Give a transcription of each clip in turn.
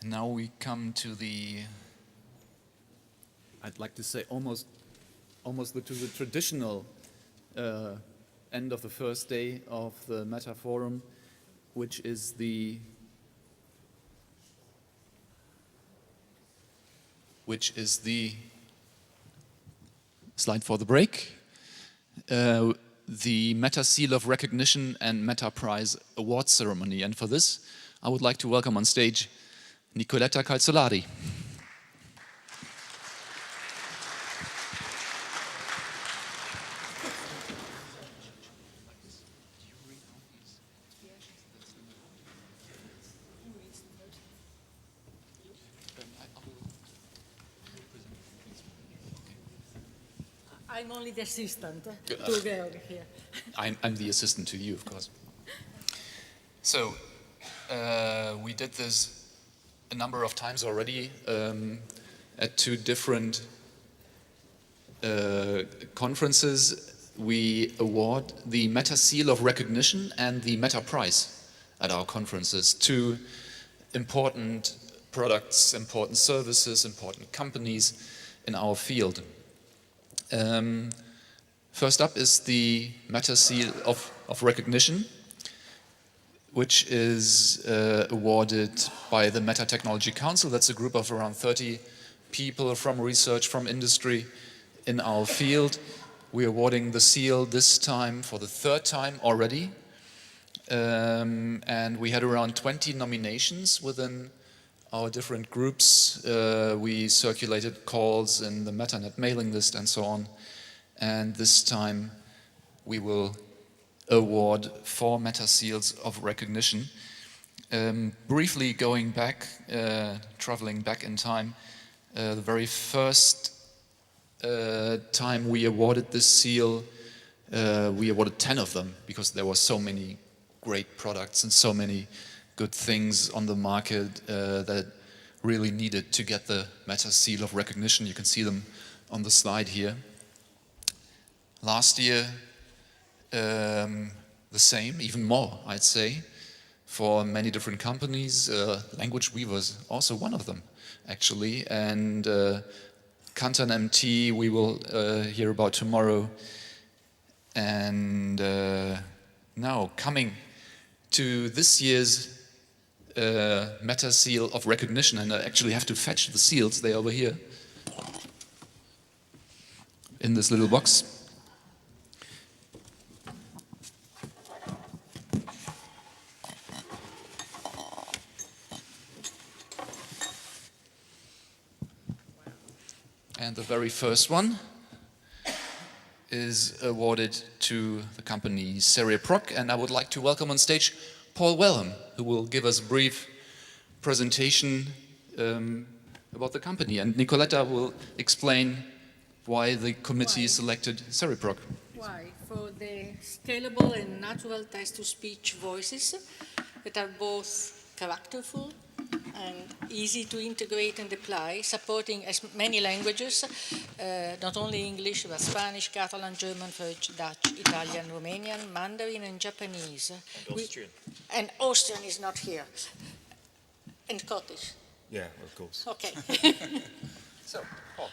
Now we come to the, I'd like to say almost to the traditional end of the first day of the Meta Forum, which is the slide for the break, the Meta Seal of Recognition and Meta Prize Award Ceremony. And for this, I would like to welcome on stage Nicoletta Calzolari. I'm only the assistant to Georg here. I'm the assistant to you, of course. So, we did this a number of times already at two different conferences. We award the Meta Seal of Recognition and the Meta Prize at our conferences to important products, important services, important companies in our field. First up is the Meta Seal of Recognition, which is awarded by the Meta Technology Council. That's a group of around 30 people from research, from industry in our field. We're awarding the seal this time for the third time already. And we had around 20 nominations within our different groups. We circulated calls in the MetaNet mailing list and so on. And this time we will award 4 Meta Seals of Recognition. Briefly going back, traveling back in time, the very first time we awarded this seal, we awarded 10 of them because there were so many great products and so many good things on the market that really needed to get the Meta Seal of Recognition. You can see them on the slide here. Last year, the same, even more, I'd say, for many different companies. Language Weaver was also one of them, actually. And Kantan MT, we will hear about tomorrow. And now, coming to this year's Meta Seal of Recognition, and I actually have to fetch the seals, they're over here, in this little box. And the very first one is awarded to the company Cereproc, and I would like to welcome on stage Paul Welham, who will give us a brief presentation about the company. And Nicoletta will explain why the committee selected Cereproc. Why? For the scalable and natural text-to-speech voices that are both characterful and easy to integrate and apply, supporting as many languages, not only English, but Spanish, Catalan, German, French, Dutch, Italian, Romanian, Mandarin, and Japanese. And Austrian. And Austrian is not here. And Scottish. Yeah, of course. Okay. So, Paul,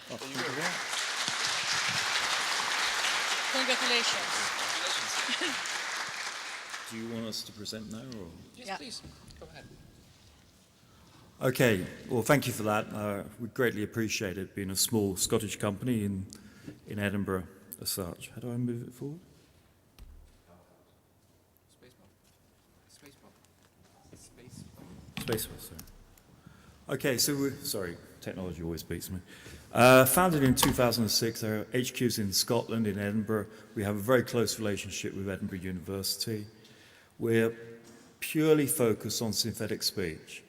Congratulations. Do you want us to present now? Or? Yes, Yeah. please, go ahead. Okay, well, thank you for that. We greatly appreciate it, being a small Scottish company in Edinburgh as such. How do I move it forward? Spacebar, sorry. Okay, so sorry, technology always beats me. Founded in 2006, our HQ is in Scotland, in Edinburgh. We have a very close relationship with Edinburgh University. We're purely focused on synthetic speech.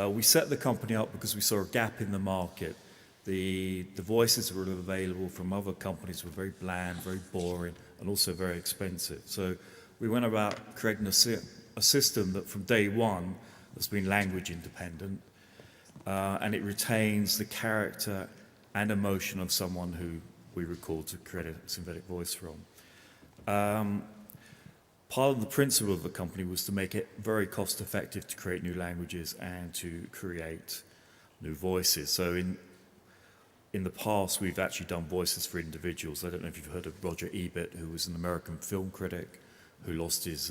We set the company up because we saw a gap in the market. The voices that were available from other companies were very bland, very boring, and also very expensive. So we went about creating a system that from day one has been language independent, and it retains the character and emotion of someone who we record to create a synthetic voice from. part of the principle of the company was to make it very cost effective to create new languages and to create new voices. So in the past, we've actually done voices for individuals. I don't know if you've heard of Roger Ebert, who was an American film critic who lost his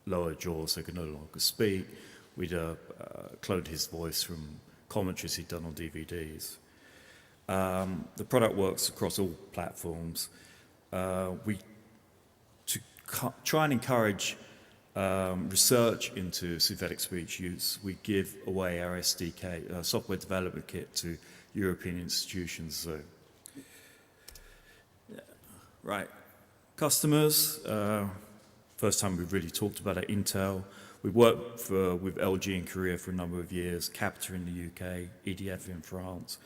lower jaw so he could no longer speak. We'd cloned his voice from commentaries he'd done on DVDs. The product works across all platforms. Try and encourage research into synthetic speech use, we give away our SDK, software development kit, to European institutions. So, right, customers. First time we've really talked about it, Intel. We've worked with LG in Korea for a number of years, Capita in the UK, EDF in France,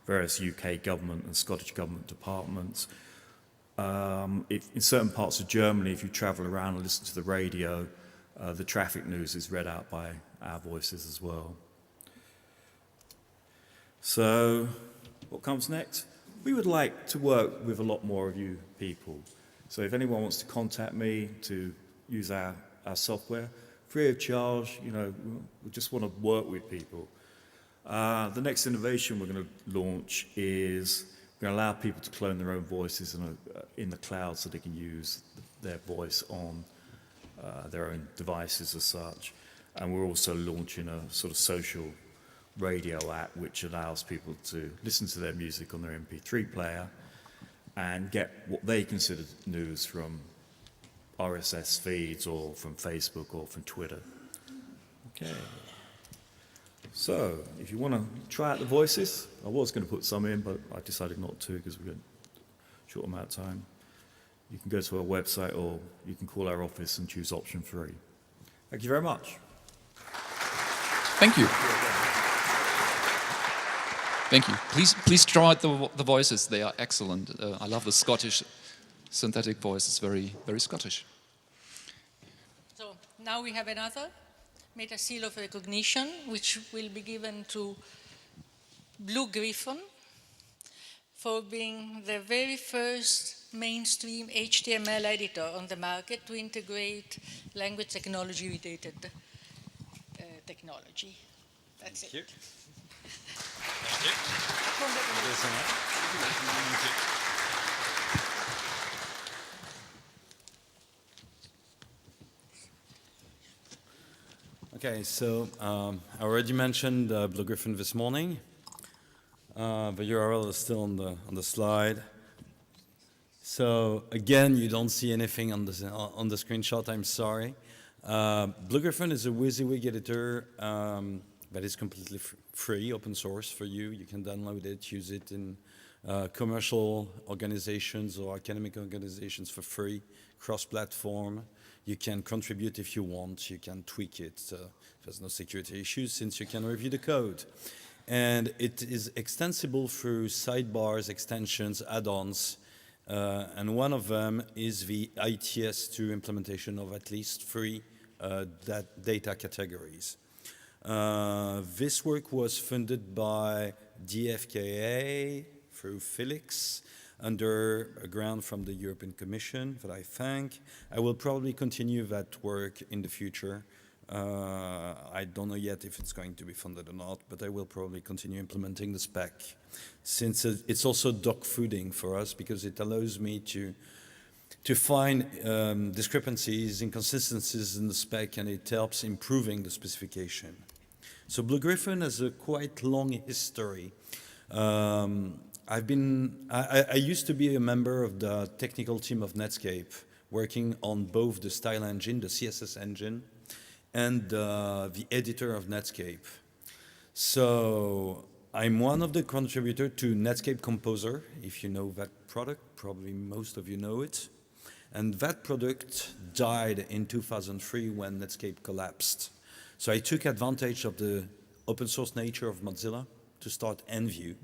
various UK government and Scottish government departments. In certain parts of Germany, if you travel around and listen to the radio, the traffic news is read out by our voices as well. So, what comes next? We would like to work with a lot more of you people. So if anyone wants to contact me to use our software, free of charge, you know, we just want to work with people. The next innovation we're going to launch is we're going to allow people to clone their own voices in the cloud so they can use their voice on their own devices as such. And we're also launching a sort of social radio app which allows people to listen to their music on their MP3 player and get what they consider news from RSS feeds or from Facebook or from Twitter. Okay. So, if you want to try out the voices, I was going to put some in, but I decided not to because we've got a short amount of time. You can go to our website or you can call our office and choose option 3. Thank you very much. Thank you. Thank you. Please try out the voices. They are excellent. I love the Scottish synthetic voice. It's very, very Scottish. So now we have another meta seal of recognition, which will be given to Blue Griffon for being the very first mainstream HTML editor on the market to integrate language technology related technology. That's it. Thank you. Thank you. Thank you so much. Thank you. Okay, so I already mentioned Blue Griffon this morning. The URL is still on the slide. So again, you don't see anything on the screenshot. I'm sorry. Blue Griffon is a WYSIWYG editor that is completely free, open source for you. You can download it, use it in commercial organizations or academic organizations for free, cross-platform. You can contribute if you want. You can tweak it. There's no security issues since you can review the code. And it is extensible through sidebars, extensions, add-ons. And one of them is the ITS2 implementation of at least 3 data categories. This work was funded by DFKI through Felix under a grant from the European Commission that I thank. I will probably continue that work in the future. I don't know yet if it's going to be funded or not, but I will probably continue implementing the spec, since it's also dog fooding for us because it allows me to find discrepancies, inconsistencies in the spec, and it helps improving the specification. So Blue Griffon has a quite long history. I used to be a member of the technical team of Netscape, working on both the style engine, the CSS engine, and the editor of Netscape. So I'm one of the contributors to Netscape Composer, if you know that product, probably most of you know it. And that product died in 2003 when Netscape collapsed. So I took advantage of the open source nature of Mozilla to start NView.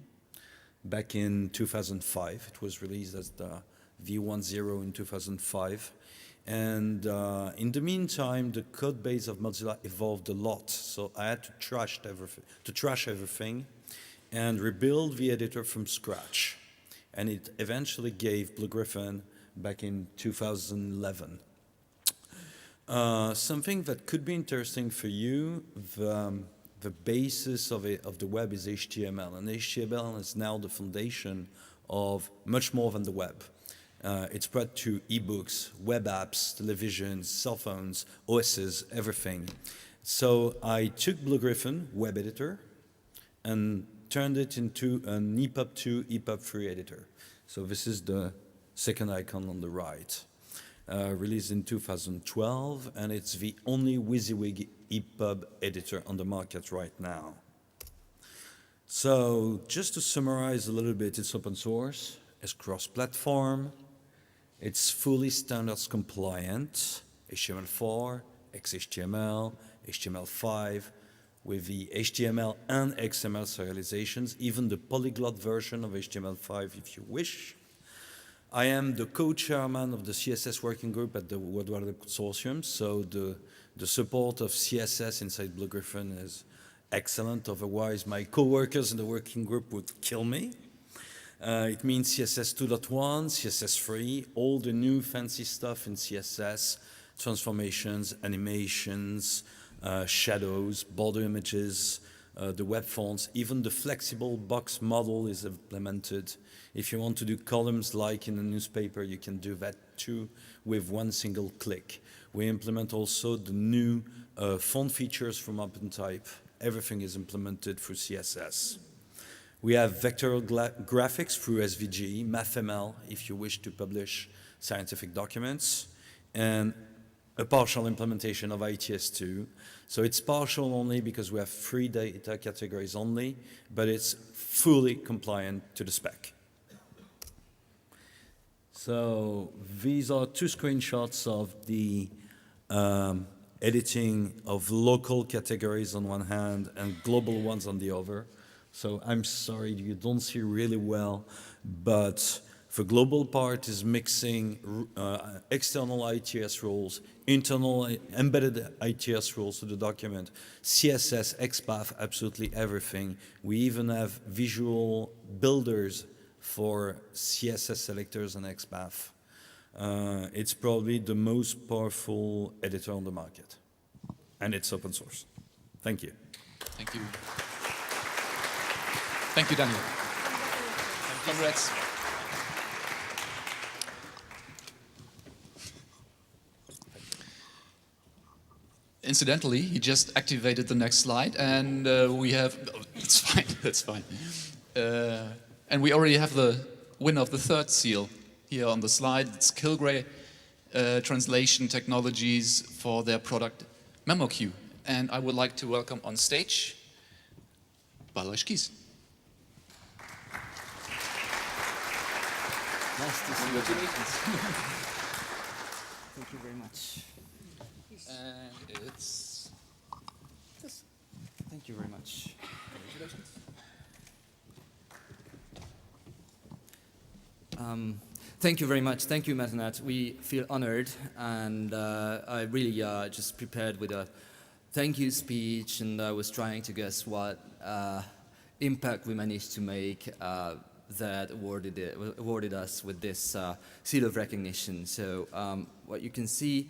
Back in 2005, it was released as the V10 in 2005. And in the meantime, the code base of Mozilla evolved a lot. So I had to trash everything and rebuild the editor from scratch. And it eventually gave Blue Griffon back in 2011. Something that could be interesting for you, the basis of the web is HTML, and HTML is now the foundation of much more than the web. It's spread to ebooks, web apps, televisions, cell phones, OSs, everything. So I took Blue Griffin, web editor, and turned it into an EPUB 2, EPUB 3 editor. So this is the second icon on the right. Released in 2012, and it's the only WYSIWYG EPUB editor on the market right now. So just to summarize a little bit, it's open source, it's cross-platform, it's fully standards compliant, HTML4, XHTML, HTML5, with the HTML and XML serializations, even the polyglot version of HTML5 if you wish. I am the co-chairman of the CSS working group at the World Wide Web Consortium, so the support of CSS inside Blue Griffin is excellent, otherwise my co-workers in the working group would kill me. It means CSS 2.1, CSS 3, all the new fancy stuff in CSS, transformations, animations, shadows, border images, the web fonts, even the flexible box model is implemented. If you want to do columns like in a newspaper, you can do that too with one single click. We implement also the new font features from OpenType. Everything is implemented through CSS. We have vectorial graphics through SVG, MathML if you wish to publish scientific documents, and a partial implementation of ITS2. So it's partial only because we have 3 data categories only, but it's fully compliant to the spec. So these are 2 screenshots of the editing of local categories on one hand and global ones on the other. So I'm sorry you don't see really well, but the global part is mixing external ITS rules, internal embedded ITS rules to the document, CSS, XPath, absolutely everything. We even have visual builders for CSS selectors and XPath. It's probably the most powerful editor on the market, and it's open source. Thank you. Thank you. Thank you, Daniel. Congrats. Incidentally, he just activated the next slide, and we have. Oh, it's fine. That's fine. And we already have the winner of the 3rd seal here on the slide. It's Kilgray Translation Technologies for their product MemoQ. And I would like to welcome on stage Balázs. Nice to see you. Thank you very much. And it's... Thank you very much. Congratulations. Thank you very much. Thank you, Matanat. We feel honored, and I really just prepared with a thank you speech, and I was trying to guess what impact we managed to make that awarded us with this seal of recognition. So what you can see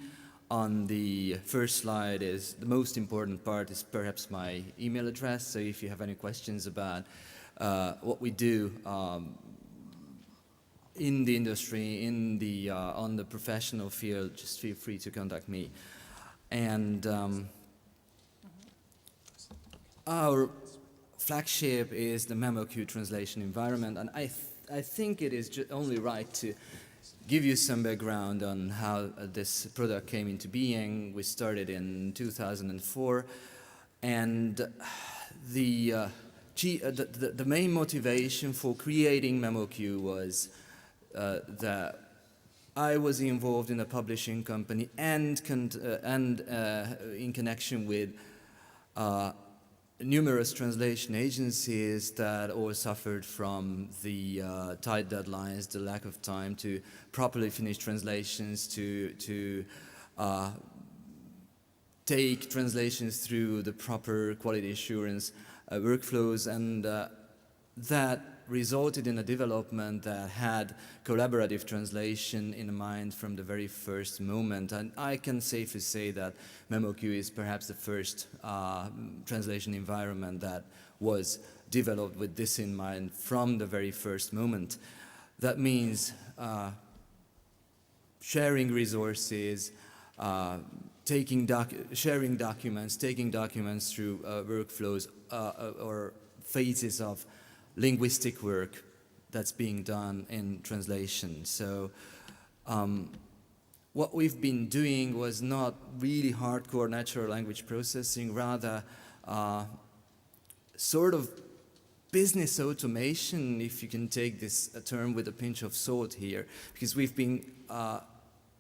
on the first slide is the most important part is perhaps my email address. So if you have any questions about what we do in the industry, in the on the professional field, just feel free to contact me. And our flagship is the MemoQ translation environment, and I think it is only right to give you some background on how this product came into being. We started in 2004, and the main motivation for creating MemoQ was that I was involved in a publishing company and in connection with numerous translation agencies that all suffered from the tight deadlines, the lack of time to properly finish translations, to take translations through the proper quality assurance workflows, and that resulted in a development that had collaborative translation in mind from the very first moment. And I can safely say that MemoQ is perhaps the first translation environment that was developed with this in mind from the very first moment. That means sharing resources, sharing documents, taking documents through workflows or phases of linguistic work that's being done in translation. So what we've been doing was not really hardcore natural language processing, rather sort of business automation, if you can take this term with a pinch of salt here, because we've been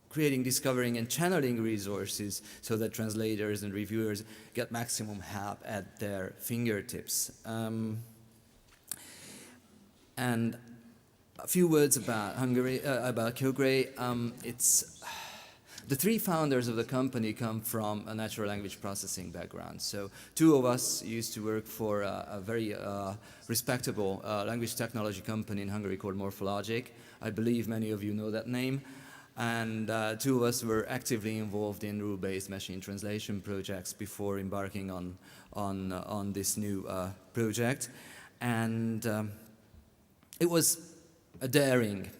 creating, discovering, and channeling resources so that translators and reviewers get maximum help at their fingertips. And a few words about Hungary, about Kilgray. The three founders of the company come from a natural language processing background. So two of us used to work for a very respectable language technology company in Hungary called Morphologic. I believe many of you know that name. And two of us were actively involved in rule-based machine translation projects before embarking on this new project. And it was a daring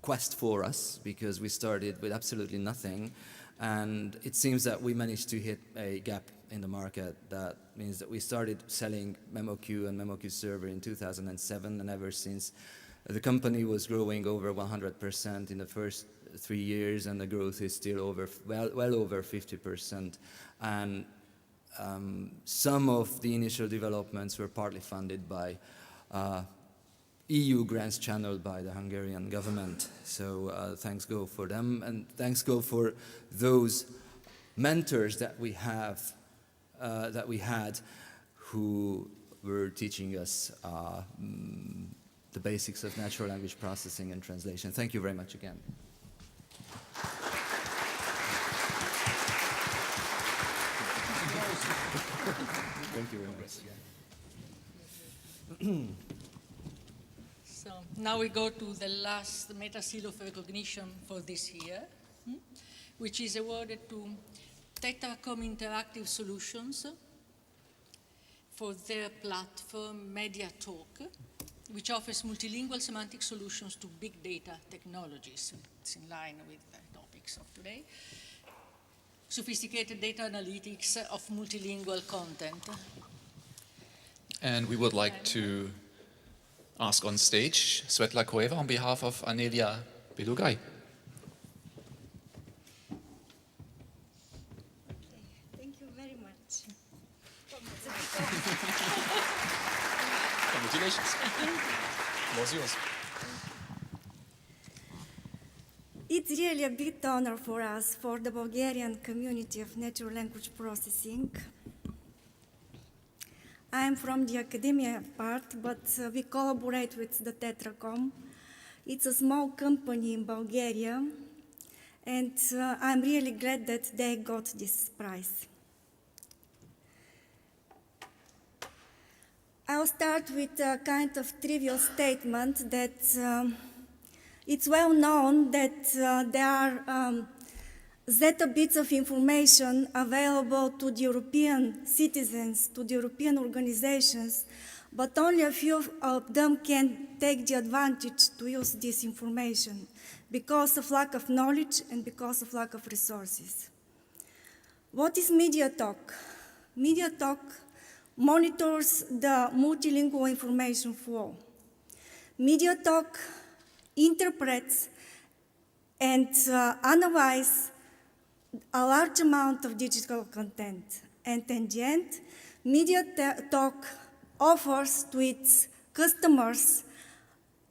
quest for us, because we started with absolutely nothing, and it seems that we managed to hit a gap in the market. That means that we started selling MemoQ and MemoQ Server in 2007, and ever since the company was growing over 100% in the first 3 years, and the growth is still over well over 50%. And some of the initial developments were partly funded by EU grants channeled by the Hungarian government. So thanks go for them, and thanks go for those mentors that we have, that we had, who were teaching us the basics of natural language processing and translation. Thank you very much again. Thank you very much. So now we go to the last Meta Seal of Recognition for this year, which is awarded to Tetracom Interactive Solutions for their platform MediaTalk, which offers multilingual semantic solutions to big data technologies. It's in line with the topics of today. Sophisticated data analytics of multilingual content. And we would like to ask on stage Svetla Koeva on behalf of Anelia Belogay. Thank you very much. Congratulations. Was yours. It's really a big honor for us, for the Bulgarian community of natural language processing. I'm from the academia part, but we collaborate with the Tetracom. It's a small company in Bulgaria, and I'm really glad that they got this prize. I'll start with a kind of trivial statement that it's well known that there are zeta bits of information available to the European citizens, to the European organizations, but only a few of them can take the advantage to use this information because of lack of knowledge and because of lack of resources. What is MediaTalk? MediaTalk monitors the multilingual information flow. MediaTalk interprets and analyzes a large amount of digital content. And in the end, MediaTalk offers to its customers,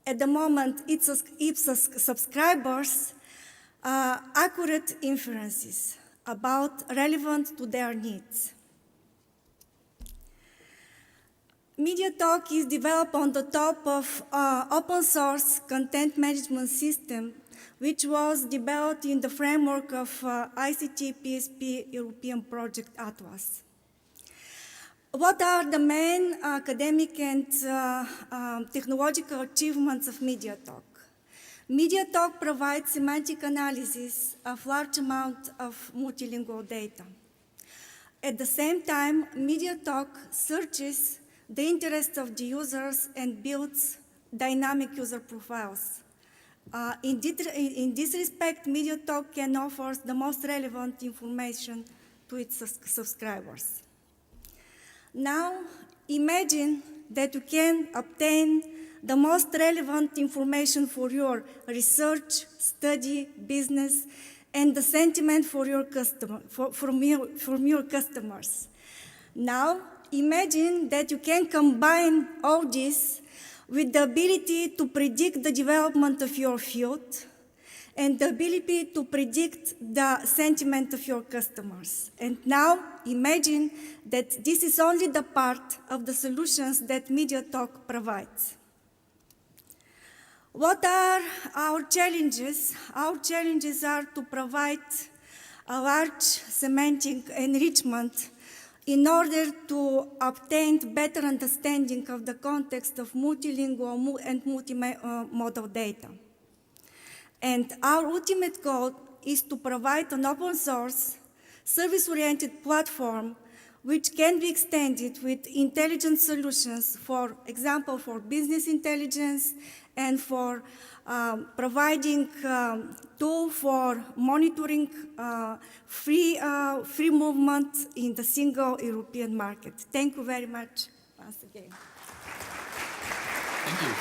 at the moment its subscribers, accurate inferences about relevant to their needs. MediaTalk is developed on the top of open source content management system, which was developed in the framework of ICT PSP European Project Atlas. What are the main academic and technological achievements of MediaTalk? MediaTalk provides semantic analysis of large amount of multilingual data. At the same time, MediaTalk searches the interests of the users and builds dynamic user profiles. In this respect, MediaTalk can offer the most relevant information to its subscribers. Now, imagine that you can obtain the most relevant information for your research, study, business, and the sentiment for your from your customers. Now, imagine that you can combine all this with the ability to predict the development of your field and the ability to predict the sentiment of your customers. And now, imagine that this is only the part of the solutions that MediaTalk provides. What are our challenges? Our challenges are to provide a large semantic enrichment in order to obtain better understanding of the context of multilingual and multimodal data. And our ultimate goal is to provide an open source, service-oriented platform which can be extended with intelligent solutions, for example, for business intelligence and for providing tool for monitoring free movement in the single European market. Thank you very much once again. Thank you.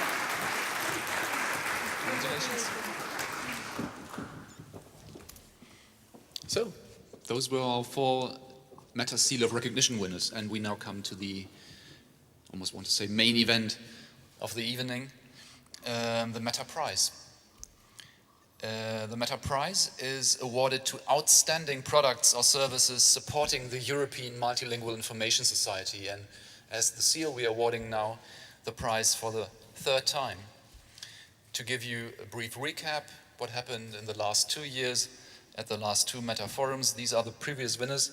Congratulations. So, those were our 4 Meta Seal of Recognition winners, and we now come to the, almost want to say, main event of the evening, the Meta Prize. The Meta Prize is awarded to outstanding products or services supporting the European Multilingual Information Society, and as the seal we are awarding now the prize for the 3rd time. To give you a brief recap, what happened in the last 2 years at the last 2 Meta Forums, these are the previous winners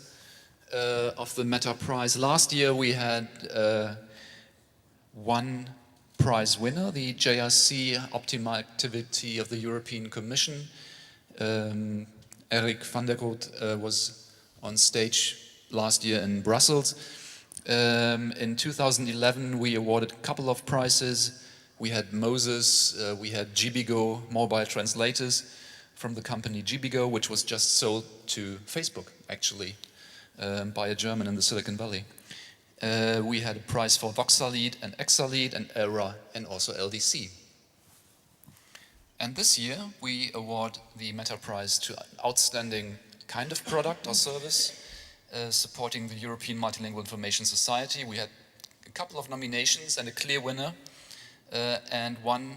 of the Meta Prize. Last year we had 1 prize winner, the JRC Optimal Activity of the European Commission. Eric van der Groot was on stage last year in Brussels. In 2011 we awarded a couple of prizes. We had Moses, we had GBGO mobile translators from the company GBGO, which was just sold to Facebook actually by a German in the Silicon Valley. We had a prize for Voxalid and Exalid and ERA and also LDC. And this year we award the Meta Prize to an outstanding kind of product or service supporting the European Multilingual Information Society. We had a couple of nominations and a clear winner and 1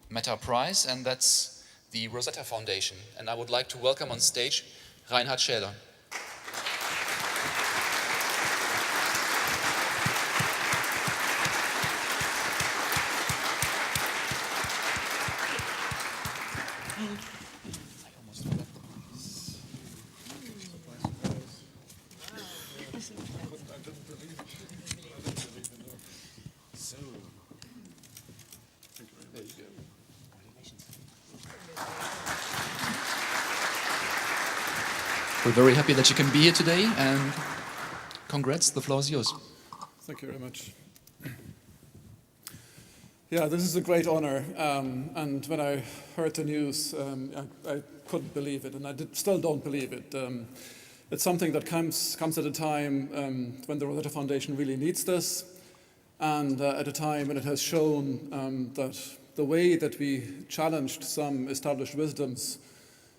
Meta Prize, and that's the Rosetta Foundation. And I would like to welcome on stage Reinhard Schäler. We're very happy that you can be here today, and congrats, the floor is yours. Thank you very much. Yeah, this is a great honor, and when I heard the news, I couldn't believe it, and I still don't believe it. It's something that comes at a time when the Rosetta Foundation really needs this, and at a time when it has shown that the way that we challenged some established wisdoms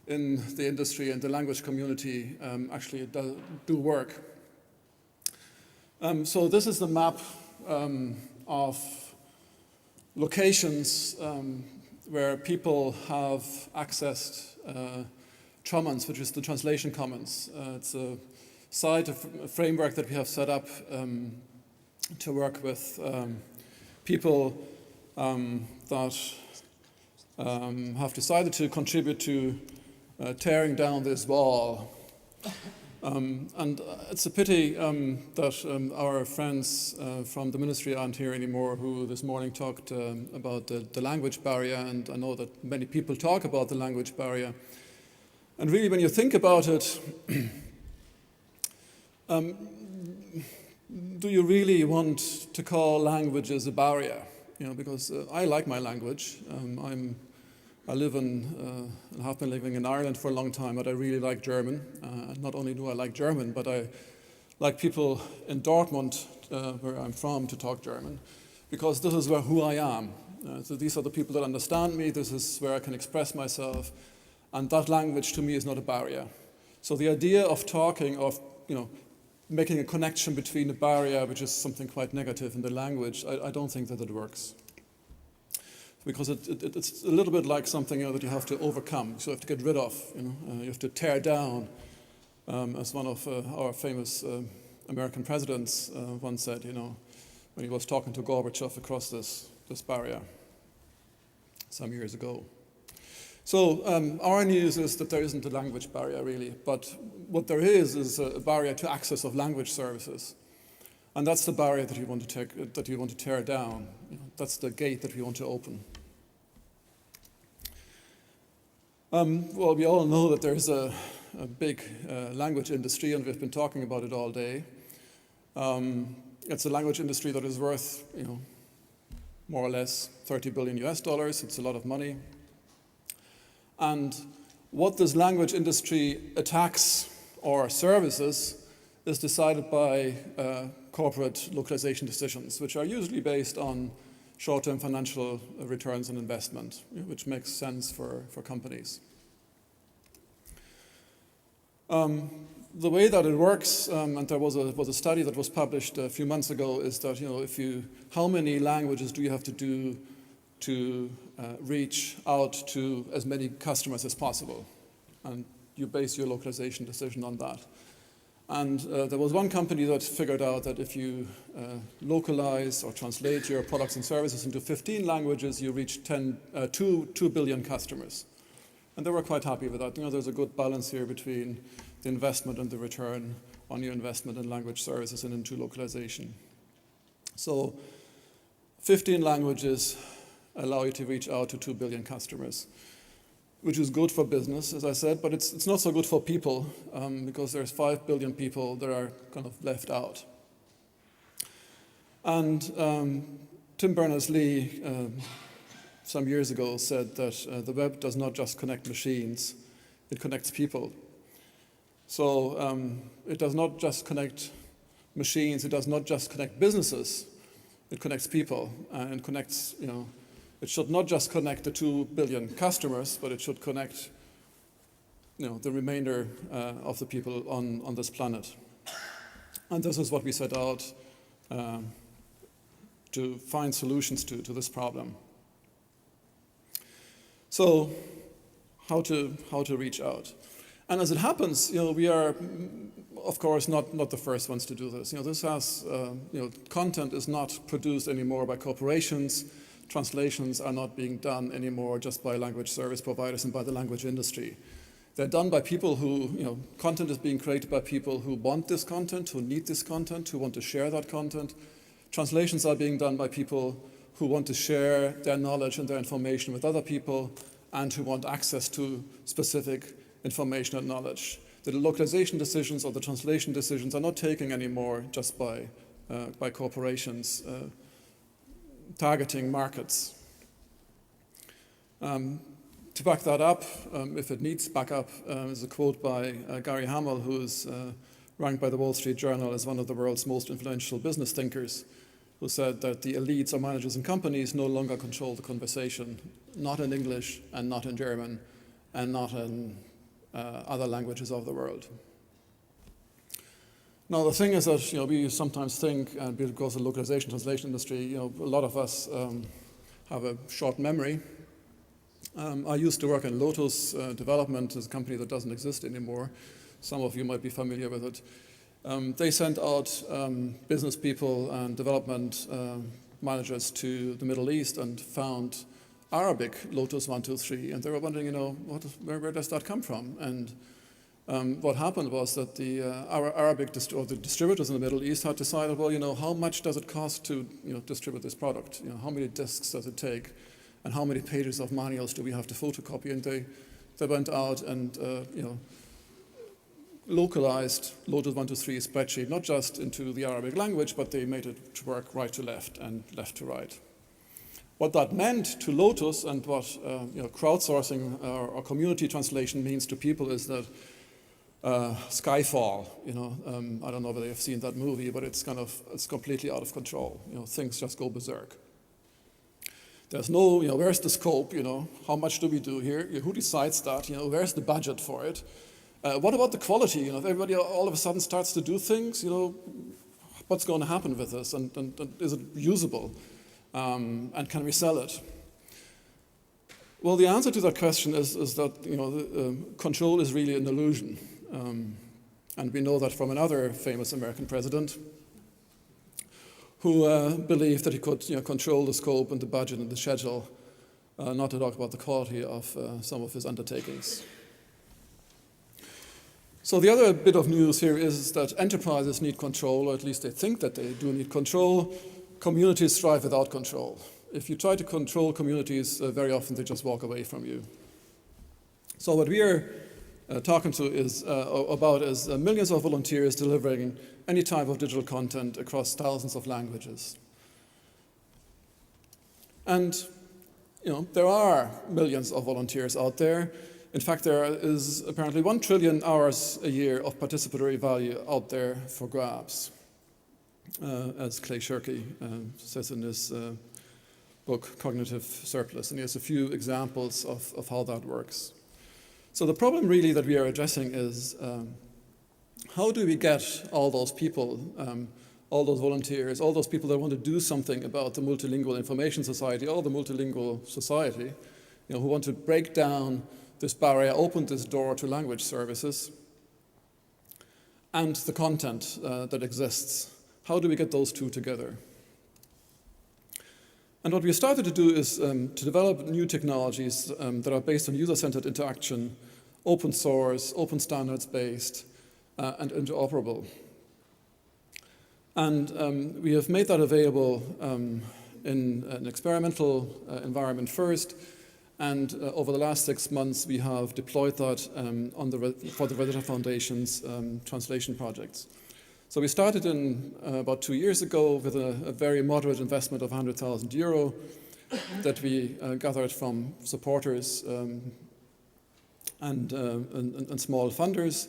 in the industry and the language community actually do work. So this is the map of locations where people have accessed Commons, which is the translation commons. It's a site, a framework that we have set up to work with people that have decided to contribute to tearing down this wall. And it's a pity that our friends from the ministry aren't here anymore, who this morning talked about the language barrier, and I know that many people talk about the language barrier. And really, when you think about it, do you really want to call languages a barrier? You know, because I like my language. I live in, and have been living in Ireland for a long time, but I really like German. Not only do I like German, but I like people in Dortmund, where I'm from, to talk German, because this is who I am. So these are the people that understand me. This is where I can express myself, and that language to me is not a barrier. So the idea of talking, of making a connection between a barrier, which is something quite negative in the language, I don't think that it works. Because it's a little bit like something that you have to overcome, so you have to get rid of, you have to tear down, as one of our famous American presidents once said, when he was talking to Gorbachev across this barrier some years ago. So our news is that there isn't a language barrier really, but what there is a barrier to access of language services. And that's the barrier that you want to tear down. That's the gate that we want to open. Well, we all know that there's a big language industry, and we've been talking about it all day. It's a language industry that is worth, more or less $30 billion US. It's a lot of money. And what this language industry attacks or services is decided by corporate localization decisions, which are usually based on short-term financial returns on investment, which makes sense for companies. The way that it works, and there was a study that was published a few months ago, is that how many languages do you have to do to reach out to as many customers as possible, and you base your localization decision on that. And there was one company that figured out that if you localize or translate your products and services into 15 languages, you reach 2 billion customers. And they were quite happy with that. There's a good balance here between the investment and the return on your investment in language services and into localization. So 15 languages allow you to reach out to 2 billion customers, which is good for business, as I said, but it's not so good for people, because there's 5 billion people that are kind of left out. And Tim Berners-Lee some years ago said that the web does not just connect machines, it connects people. So it does not just connect machines, it does not just connect businesses, it connects people, and connects, it should not just connect the 2 billion customers, but it should connect, the remainder of the people on this planet. And this is what we set out to find solutions to this problem. So, how to reach out? And as it happens, we are, of course, not the first ones to do this. This has, content is not produced anymore by corporations. Translations are not being done anymore just by language service providers and by the language industry. They're done by people who, content is being created by people who want this content, who need this content, who want to share that content. Translations are being done by people who want to share their knowledge and their information with other people and who want access to specific information and knowledge. The localization decisions or the translation decisions are not taken anymore just by corporations targeting markets. To back that up, if it needs backup, is a quote by Gary Hamel, who is ranked by the Wall Street Journal as one of the world's most influential business thinkers, who said that the elites or managers in companies no longer control the conversation, not in English and not in German and not in other languages of the world. Now the thing is that we sometimes think, because of the localization translation industry, a lot of us have a short memory. I used to work in Lotus Development, is a company that doesn't exist anymore. Some of you might be familiar with it. They sent out business people and development managers to the Middle East and found Arabic Lotus 123, and they were wondering, where does that come from? And what happened was that the the distributors in the Middle East had decided, well, how much does it cost to distribute this product? How many discs does it take, and how many pages of manuals do we have to photocopy? And they went out and localized Lotus 123 spreadsheet, not just into the Arabic language, but they made it to work right to left and left to right. What that meant to Lotus and what crowdsourcing or community translation means to people is that Skyfall, I don't know whether you've seen that movie, but it's completely out of control. Things just go berserk. There's no, where's the scope? How much do we do here? Who decides that? Where's the budget for it? What about the quality? If everybody all of a sudden starts to do things, what's going to happen with this? And is it usable? And can we sell it? Well, the answer to that question is that control is really an illusion. And we know that from another famous American president who believed that he could control the scope and the budget and the schedule, not to talk about the quality of some of his undertakings. So the other bit of news here is that enterprises need control, or at least they think that they do need control. Communities thrive without control. If you try to control communities, very often they just walk away from you. So what we are talking about is millions of volunteers delivering any type of digital content across thousands of languages. And there are millions of volunteers out there. In fact, there is apparently 1 trillion hours a year of participatory value out there for grabs, as Clay Shirky says in his book, Cognitive Surplus. And he has a few examples of how that works. So the problem really that we are addressing is how do we get all those people, all those volunteers, all those people that want to do something about the multilingual information society, or the multilingual society, who want to break down this barrier, open this door to language services, and the content that exists. How do we get those two together? And what we started to do is to develop new technologies that are based on user-centered interaction, open source, open standards-based, and interoperable. And we have made that available in an experimental environment first, and over the last 6 months we have deployed that for the Rosetta Foundation's translation projects. So we started about 2 years ago with a very moderate investment of €100,000 that we gathered from supporters and small funders.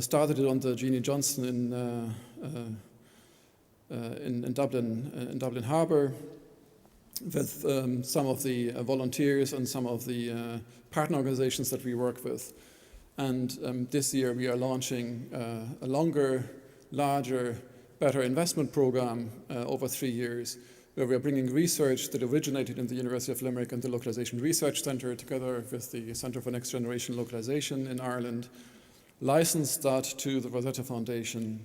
Started it on the Jeannie Johnson in Dublin Harbour with some of the volunteers and some of the partner organizations that we work with. And this year we are launching a longer, larger, better investment program over 3 years, where we are bringing research that originated in the University of Limerick and the Localization Research Centre together with the Centre for Next Generation Localization in Ireland, licensed that to the Rosetta Foundation,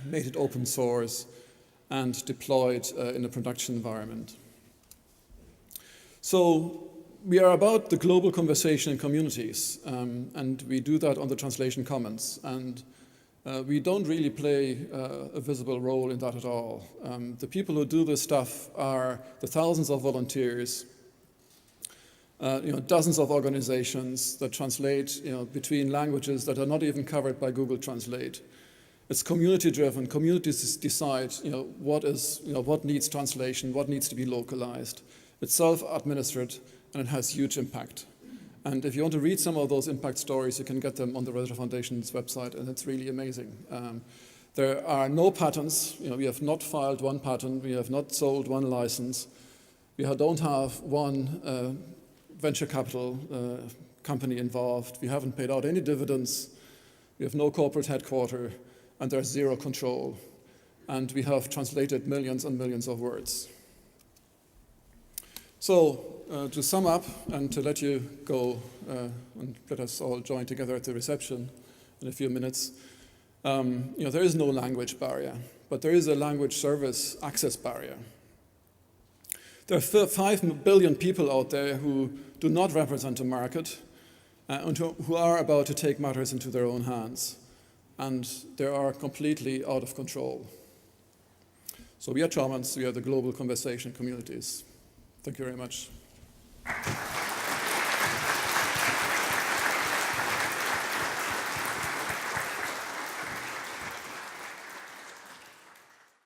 made it open source, and deployed in a production environment. So we are about the global conversation in communities, and we do that on the Translation Commons. And we don't really play a visible role in that at all. The people who do this stuff are the thousands of volunteers, dozens of organizations that translate between languages that are not even covered by Google Translate. It's community-driven. Communities decide what needs translation, what needs to be localized. It's self-administered, and it has huge impact. And if you want to read some of those impact stories, you can get them on the Rosetta Foundation's website, and it's really amazing. There are no patents. We have not filed one patent. We have not sold one license. We don't have one venture capital company involved. We haven't paid out any dividends. We have no corporate headquarters, and there's zero control. And we have translated millions and millions of words. So to sum up and to let you go and let us all join together at the reception in a few minutes, there is no language barrier, but there is a language service access barrier. There are 5 billion people out there who do not represent a market, and who are about to take matters into their own hands, and they are completely out of control. So we are Shamans, we are the global conversation communities. Thank you very much.